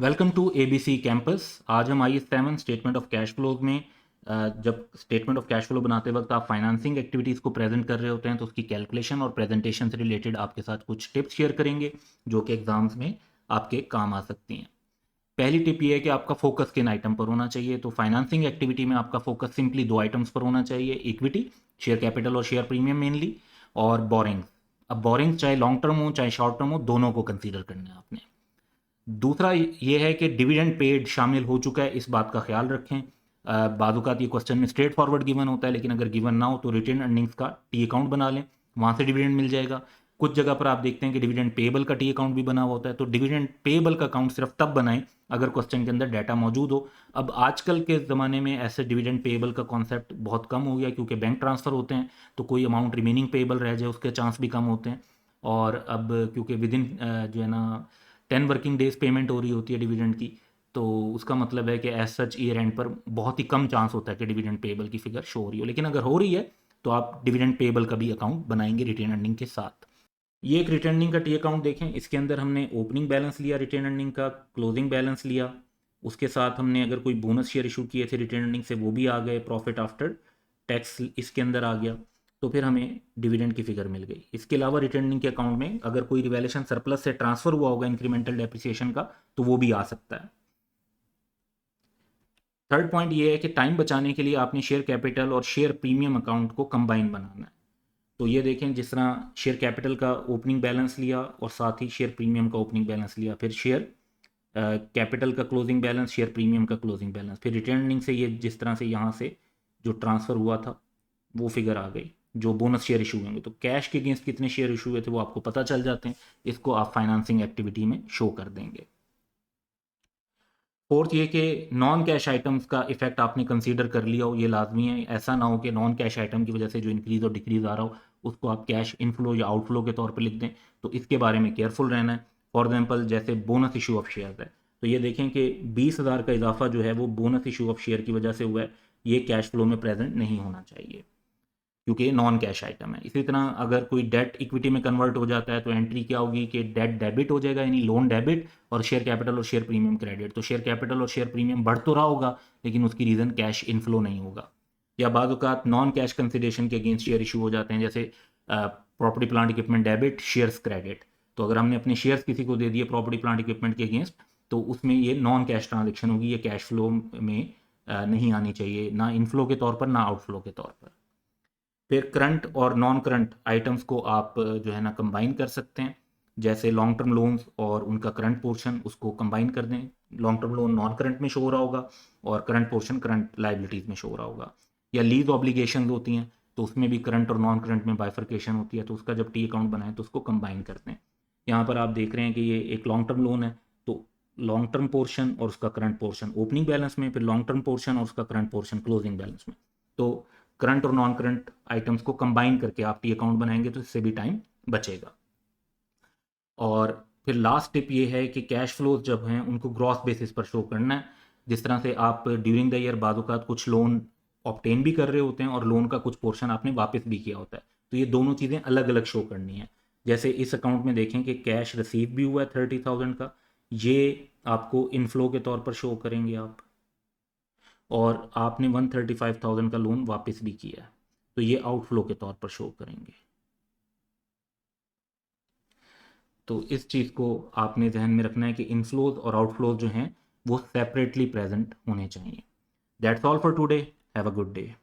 Welcome to ABC campus. आज हम IS 7 statement of cash flows में जब स्टेटमेंट ऑफ कैश फ्लो बनाते वक्त आप फाइनेंसिंग एक्टिविटीज़ को प्रेजेंट कर रहे होते हैं तो उसकी कैलकुलेशन और प्रेजेंटेशन से रिलेटेड आपके साथ कुछ टिप्स शेयर करेंगे जो कि एग्जाम्स में आपके काम आ सकती हैं। पहली टिप ये है कि आपका फोकस किन आइटम पर होना चाहिए। तो फाइनेंसिंग एक्टिविटी में आपका फोकस सिंपली दो आइटम्स पर होना चाहिए, इक्विटी शेयर कैपिटल और शेयर प्रीमियम मेनली, और बोरिंग्स। अब बोरिंग्स चाहे लॉन्ग टर्म हो चाहे शॉर्ट टर्म हो, दोनों को कंसीडर करना है आपने। दूसरा ये है कि डिविडेंड पेड शामिल हो चुका है, इस बात का ख्याल रखें। बाज़ ये क्वेश्चन में स्ट्रेट फॉरवर्ड गिवन होता है, लेकिन अगर गिवन ना हो तो रिटेन अर्निंग्स का टी अकाउंट बना लें, वहाँ से डिविडेंड मिल जाएगा। कुछ जगह पर आप देखते हैं कि डिविडेंड पेएबल का टी अकाउंट भी बना हुआ होता है, तो डिविडेंड पेएबल का अकाउंट सिर्फ तब बनाएं अगर क्वेश्चन के अंदर डाटा मौजूद हो। अब आजकल के ज़माने में ऐसे डिविडेंड पेएबल का कॉन्सेप्ट बहुत कम हो गया, क्योंकि बैंक ट्रांसफ़र होते हैं तो कोई अमाउंट रिमेनिंग पेएबल रह जाए उसके चांस भी कम होते हैं। और अब क्योंकि विद इन जो है ना 10 वर्किंग डेज पेमेंट हो रही होती है डिविडेंड की, तो उसका मतलब है कि एज सच ईयर एंड पर बहुत ही कम चांस होता है कि डिविडेंड पेएबल की फिगर शो हो रही हो। लेकिन अगर हो रही है तो आप डिविडेंड पेएबल का भी अकाउंट बनाएंगे रिटेन अर्निंग के साथ। ये एक रिटेन अर्निंग का टी अकाउंट देखें, इसके अंदर हमने ओपनिंग बैलेंस लिया रिटेन अर्निंग का, क्लोजिंग बैलेंस लिया, उसके साथ हमने अगर कोई बोनस शेयर इशू किए थे रिटेन अर्निंग से वो भी आ गए, प्रॉफिट आफ्टर टैक्स इसके अंदर आ गया, तो फिर हमें डिविडेंड की फिगर मिल गई। इसके अलावा रिटर्निंग के अकाउंट में अगर कोई रिवैल्यूएशन सरप्लस से ट्रांसफर हुआ होगा इंक्रीमेंटल डेप्रिसिएशन का, तो वो भी आ सकता है। थर्ड पॉइंट ये है कि टाइम बचाने के लिए आपने शेयर कैपिटल और शेयर प्रीमियम अकाउंट को कंबाइन बनाना है। तो ये देखें, जिस तरह शेयर कैपिटल का ओपनिंग बैलेंस लिया और साथ ही शेयर प्रीमियम का ओपनिंग बैलेंस लिया, फिर शेयर कैपिटल का क्लोजिंग बैलेंस, शेयर प्रीमियम का क्लोजिंग बैलेंस, फिर रिटर्निंग से ये जिस तरह से यहाँ से जो ट्रांसफ़र हुआ था वो फिगर आ गई। जो बोनस शेयर इशू होंगे तो कैश के अगेंस्ट कितने शेयर इशू हुए थे वो आपको पता चल जाते हैं, इसको आप फाइनेंसिंग एक्टिविटी में शो कर देंगे। फोर्थ ये कि नॉन कैश आइटम्स का इफेक्ट आपने कंसीडर कर लिया हो, ये लाजमी है। ऐसा ना हो कि नॉन कैश आइटम की वजह से जो इंक्रीज और डिक्रीज आ रहा हो उसको आप कैश इनफ्लो या आउटफ्लो के तौर पर लिख दें, तो इसके बारे में केयरफुल रहना है। फॉर एग्जाम्पल जैसे बोनस इशू ऑफ शेयर है, तो ये देखें कि 20,000 का इजाफा जो है वो बोनस इशू ऑफ शेयर की वजह से हुआ है, ये कैश फ्लो में प्रेजेंट नहीं होना चाहिए क्योंकि ये नॉन कैश आइटम है। इसी तरह अगर कोई डेट इक्विटी में कन्वर्ट हो जाता है तो एंट्री क्या होगी कि डेट डेबिट हो जाएगा, यानी लोन डेबिट, और शेयर कैपिटल और शेयर प्रीमियम क्रेडिट। तो शेयर कैपिटल और शेयर प्रीमियम बढ़ तो रहा होगा लेकिन उसकी रीज़न कैश इनफ्लो नहीं होगा। या बाद औक़ात नॉन कैश कंसिडरेशन के अगेंस्ट शेयर इशू हो जाते हैं, जैसे property plant equipment debit, shares credit. तो अगर हमने अपने शेयर्स किसी को दे दिए प्रॉपर्टी प्लांट इक्विपमेंट के अगेंस्ट, तो उसमें ये नॉन कैश ट्रांजेक्शन होगी, ये कैश फ्लो में नहीं आनी चाहिए, ना इनफ्लो के तौर पर ना आउटफ्लो के तौर पर। फिर करंट और नॉन करंट आइटम्स को आप जो है ना कंबाइन कर सकते हैं, जैसे लॉन्ग टर्म लोन्स और उनका करंट पोर्शन, उसको कंबाइन कर दें। Long term loan non current में शो हो रहा होगा और करंट पोर्शन करंट लाइबिलिटीज़ में शो हो रहा होगा। या लीज ऑब्लिगेशन होती हैं तो उसमें भी करंट और नॉन करंट में बाइफर्केशन होती है, तो उसका जब टी अकाउंट बनाए तो उसको कंबाइन करते हैं। यहाँ पर आप देख रहे हैं कि ये एक लॉन्ग टर्म लोन है, तो लॉन्ग टर्म पोर्शन और उसका करंट पोर्शन ओपनिंग बैलेंस में, फिर लॉन्ग टर्म पोर्शन और उसका करंट पोर्शन क्लोजिंग बैलेंस में। तो करंट और नॉन करंट आइटम्स को कंबाइन करके आप टी अकाउंट बनाएंगे तो इससे भी टाइम बचेगा। और फिर लास्ट टिप ये है कि कैश फ्लोज जब हैं उनको ग्रॉस बेसिस पर शो करना है। जिस तरह से आप ड्यूरिंग द ईयर बाद औक़ात कुछ लोन ऑब्टेन भी कर रहे होते हैं और लोन का कुछ पोर्शन आपने वापस भी किया होता है, तो ये दोनों चीज़ें अलग अलग शो करनी है। जैसे इस अकाउंट में देखें कि कैश रिसीव भी हुआ है 30,000 का, ये आपको इनफ्लो के तौर पर शो करेंगे आप, और आपने 135,000 का लोन वापस भी किया है तो ये आउटफ्लो के तौर पर शो करेंगे। तो इस चीज़ को आपने ध्यान में रखना है कि इनफ्लोज और आउटफ्लोज जो हैं वो सेपरेटली प्रेजेंट होने चाहिए। That's all for today, have a good day.